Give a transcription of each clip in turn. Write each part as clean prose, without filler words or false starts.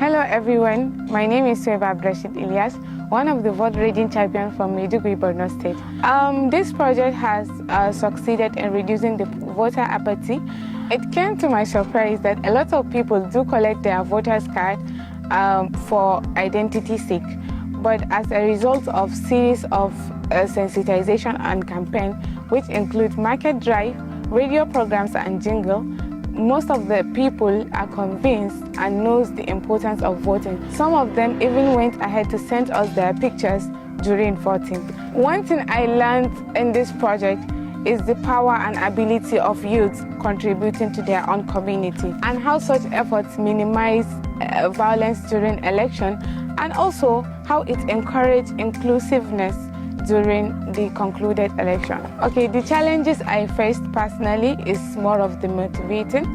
Hello everyone, my name is Yvote Ilyas, one of the vote reading champions from Maiduguri, Borno State. This project has succeeded in reducing the voter apathy. It came to my surprise that a lot of people do collect their voters card for identity's sake. But as a result of series of sensitization and campaign, which include market drive, radio programs and jingle, most of the people are convinced and knows the importance of voting. Some of them even went ahead to send us their pictures during voting. One thing I learned in this project is the power and ability of youth contributing to their own community and how such efforts minimize violence during election, and also how it encourages inclusiveness during the concluded election. Okay, the challenges I faced personally is more of the motivating.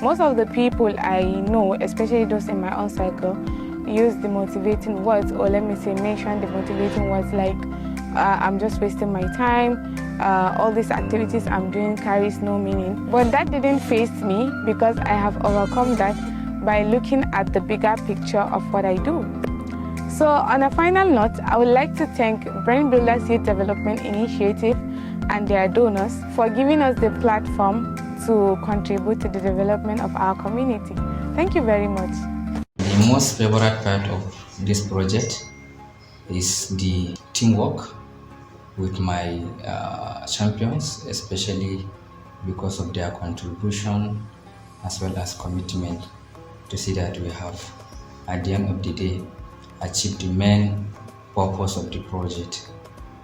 Most of the people I know, especially those in my own cycle, use the motivating words, or let me say mention the motivating words like, I'm just wasting my time, all these activities I'm doing carries no meaning. But that didn't faze me because I have overcome that by looking at the bigger picture of what I do. So on a final note, I would like to thank Brain Builders Youth Development Initiative and their donors for giving us the platform to contribute to the development of our community. Thank you very much. The most favorite part of this project is the teamwork with my champions, especially because of their contribution as well as commitment to see that we have, at the end of the day, achieve the main purpose of the project.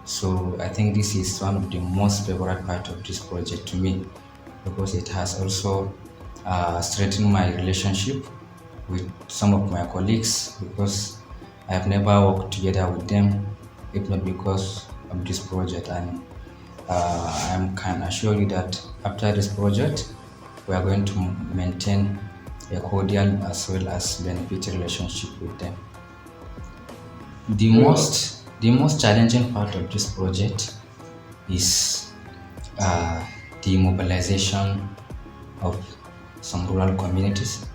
So I think this is one of the most favorite part of this project to me, because it has also strengthened my relationship with some of my colleagues, because I have never worked together with them if not because of this project. And I can assure you that after this project we are going to maintain a cordial as well as beneficial relationship with them. The most challenging part of this project is the mobilization of some rural communities,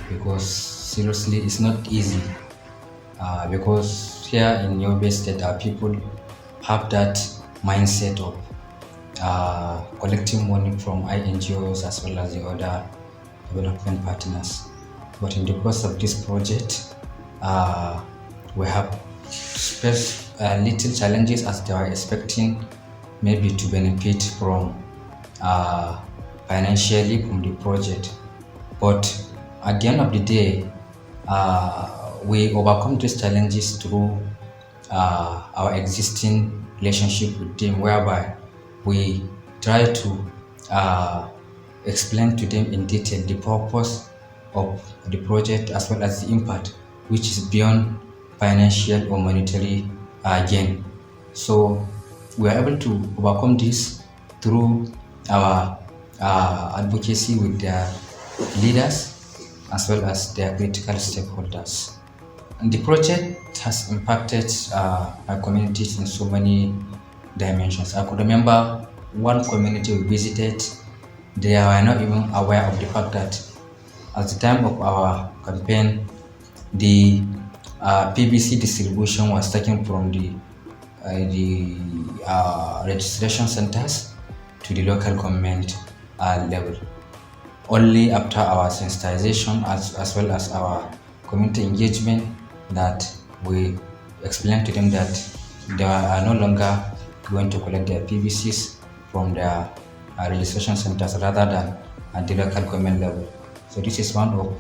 because seriously it's not easy, because here in Yobe State our people have that mindset of collecting money from INGOs as well as the other development partners. But in the course of this project, we have little challenges as they are expecting maybe to benefit from financially from the project. But at the end of the day, we overcome these challenges through our existing relationship with them, whereby we try to explain to them in detail the purpose of the project as well as the impact, which is beyond financial or monetary gain. So we are able to overcome this through our advocacy with their leaders as well as their critical stakeholders. And the project has impacted our communities in so many dimensions. I could remember one community we visited, they were not even aware of the fact that at the time of our campaign, the PVC distribution was taken from the registration centers to the local government level. Only after our sensitization as well as our community engagement that we explained to them that they are no longer going to collect their PVCs from their registration centers rather than at the local government level. So this is one of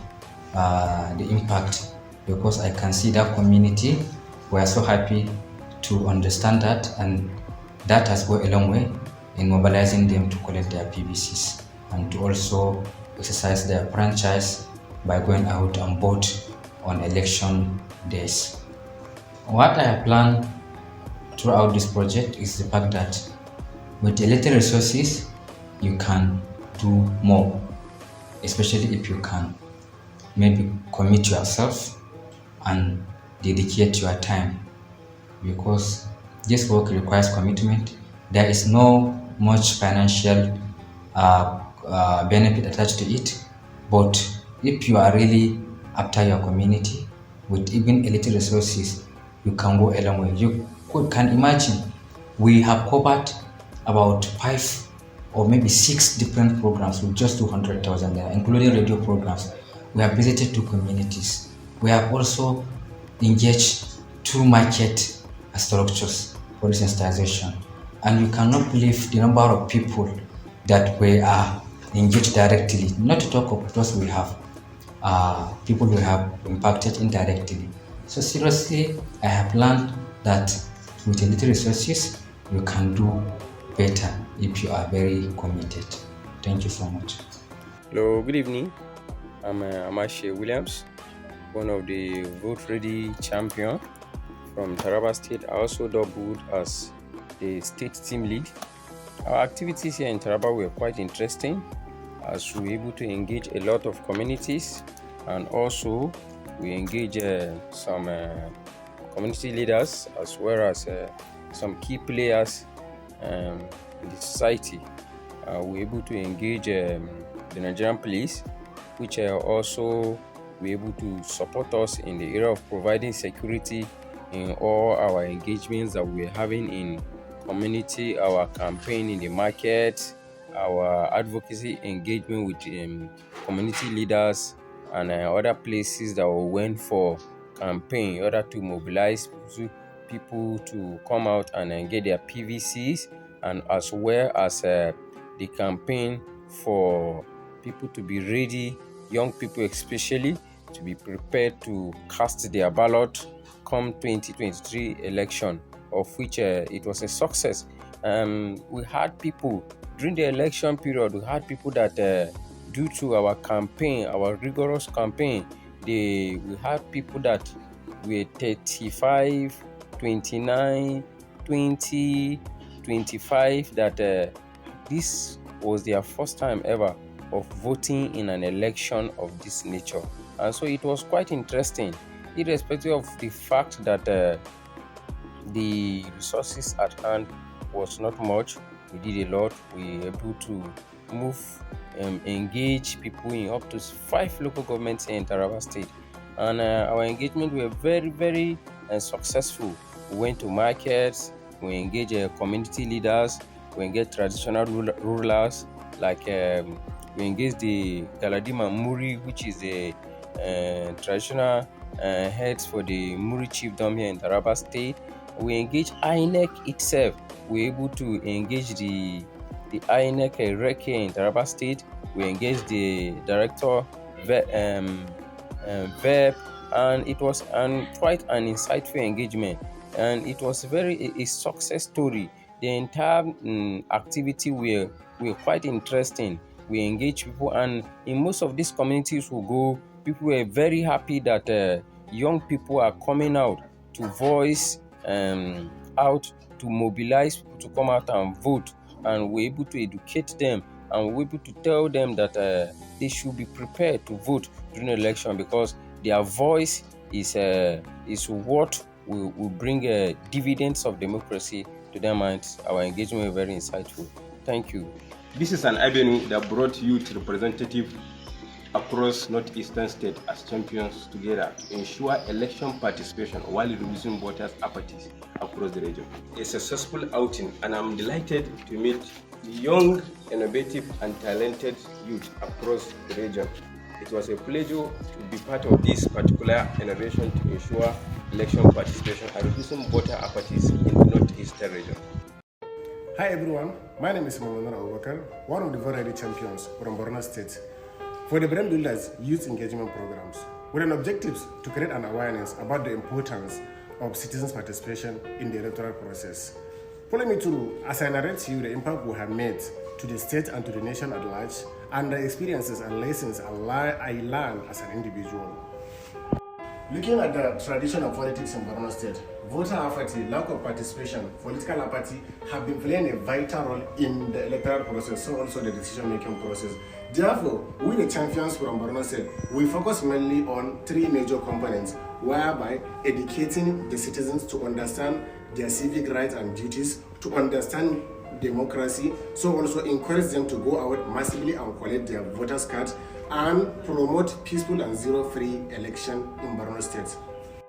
the impact, because I can see that community were so happy to understand that, and that has gone a long way in mobilizing them to collect their PVCs and to also exercise their franchise by going out and vote on election days. What I have planned throughout this project is the fact that with a little resources you can do more, especially if you can maybe commit yourself and dedicate your time, because this work requires commitment. There is no much financial benefit attached to it, but if you are really after your community. With even a little resources, you can go a long way. You can imagine we have covered about 5 or maybe 6 different programs with just 200,000 naira, including radio programs. We have visited 2 communities. We have also engaged 2 market structures for this sensitization. And you cannot believe the number of people that we are engaged directly, not to talk of those we have people we have impacted indirectly. So seriously, I have learned that with a little resources, you can do better if you are very committed. Thank you so much. Hello, good evening. I'm Amashe Williams, one of the Vote Ready champion from Taraba State. I also doubled as the state team lead. Our activities here in Taraba were quite interesting, as we were able to engage a lot of communities, and also we engage some community leaders as well as some key players in the society. We were able to engage the Nigerian police, which also were able to support us in the area of providing security in all our engagements that we're having in community, our campaign in the market, our advocacy engagement with community leaders and other places that we went for campaign in order to mobilize people to come out and get their PVCs, and as well as the campaign for people to be ready, young people especially, to be prepared to cast their ballot come 2023 election, of which it was a success. We had people during the election period, we had people that due to our campaign, our rigorous campaign, we had people that were 35, 29, 20, 25, that this was their first time ever of voting in an election of this nature. And so it was quite interesting, irrespective of the fact that the resources at hand was not much. We did a lot. We were able to engage people in up to 5 local governments in Taraba State, and our engagement were very, very successful. We went to markets, we engaged community leaders, we engaged traditional rulers, like we engaged the Galadima Muri, which is the traditional heads for the Muri chiefdom here in Taraba State. We engaged INEC itself. We were able to engage the INEC rec in Taraba State. We engaged the director VEP, and it was quite an insightful engagement, and it was a success story. The entire activity were quite interesting. We engaged people, and in most of these communities we go, people were very happy that young people are coming out to voice out, to mobilize people to come out and vote, and we're able to educate them, and we're able to tell them that they should be prepared to vote during the election, because their voice is what will bring dividends of democracy to their minds. Our engagement was very insightful. Thank you. This is an avenue that brought youth representatives across northeastern states as champions together to ensure election participation while reducing voters' apathy across the region. A successful outing, and I'm delighted to meet young, innovative, and talented youth across the region. It was a pleasure to be part of this particular innovation to ensure election participation and reducing voter apathy in the northeastern region. Hi everyone, my name is Yvote, one of the Vote Ready champions from Borno State, for the Brain Builders Youth Engagement Programs, with an objective to create an awareness about the importance of citizens' participation in the electoral process. Follow me through as I narrate to you the impact we have made to the state and to the nation at large, and the experiences and lessons I learned as an individual. Looking at the tradition of politics in Borno State, voter apathy, lack of participation, political apathy have been playing a vital role in the electoral process, so also the decision-making process. Therefore, we the champions from Borno State, we focus mainly on 3 major components, whereby educating the citizens to understand their civic rights and duties, to understand democracy, so also encourage them to go out massively and collect their voters' cards, and promote peaceful and zero-free election in Borno State.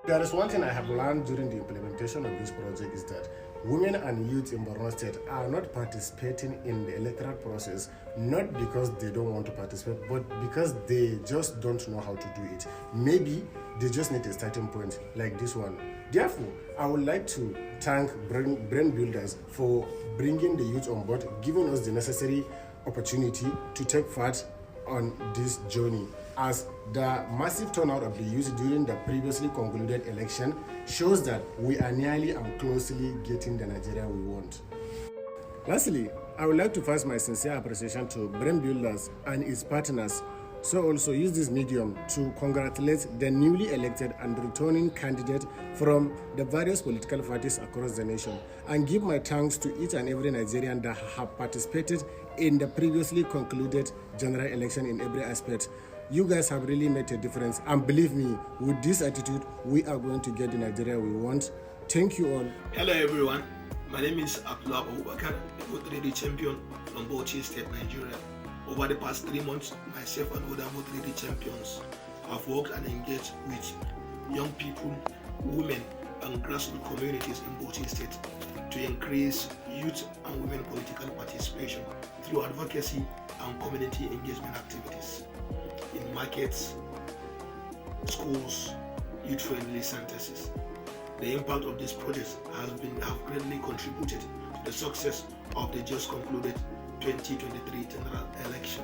There is one thing I have learned during the implementation of this project is that women and youth in Borno State are not participating in the electoral process, not because they don't want to participate, but because they just don't know how to do it. Maybe they just need a starting point like this one. Therefore, I would like to thank Brain Builders for bringing the youth on board, giving us the necessary opportunity to take part on this journey, as the massive turnout of the youth during the previously concluded election shows that we are nearly and closely getting the Nigeria we want. Lastly, I would like to pass my sincere appreciation to Brain Builders and its partners, so also use this medium to congratulate the newly elected and returning candidate from the various political parties across the nation, and give my thanks to each and every Nigerian that have participated in the previously concluded general election in every aspect. You guys have really made a difference, and believe me, with this attitude, we are going to get the Nigeria we want. Thank you all. Hello everyone, my name is Apathy, the vote ready champion from Bauchi State, Nigeria. Over the past 3 months, myself and other vote ready champions have worked and engaged with young people, women, and grassroots communities in Bauchi State to increase youth and women political participation through advocacy and community engagement activities in markets, schools, youth-friendly centers. The impact of this project have greatly contributed to the success of the just concluded 2023 general election,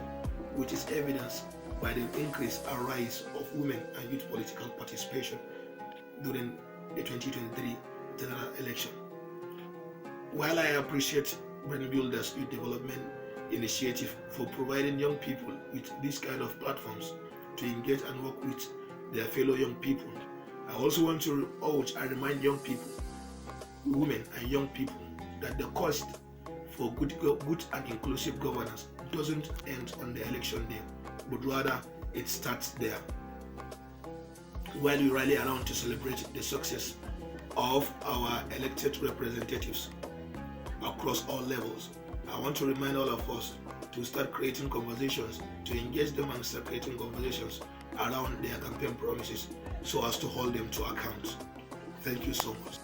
which is evidenced by the increase and rise of women and youth political participation during the 2023 general election. While I appreciate Brain Builders Youth Development Initiative for providing young people with this kind of platforms to engage and work with their fellow young people, I also want to urge and remind young people, women and young people, that the cost for good and inclusive governance doesn't end on the election day, but rather it starts there. While we rally around to celebrate the success of our elected representatives across all levels, I want to remind all of us to start creating conversations, to engage them and start creating conversations around their campaign promises so as to hold them to account. Thank you so much.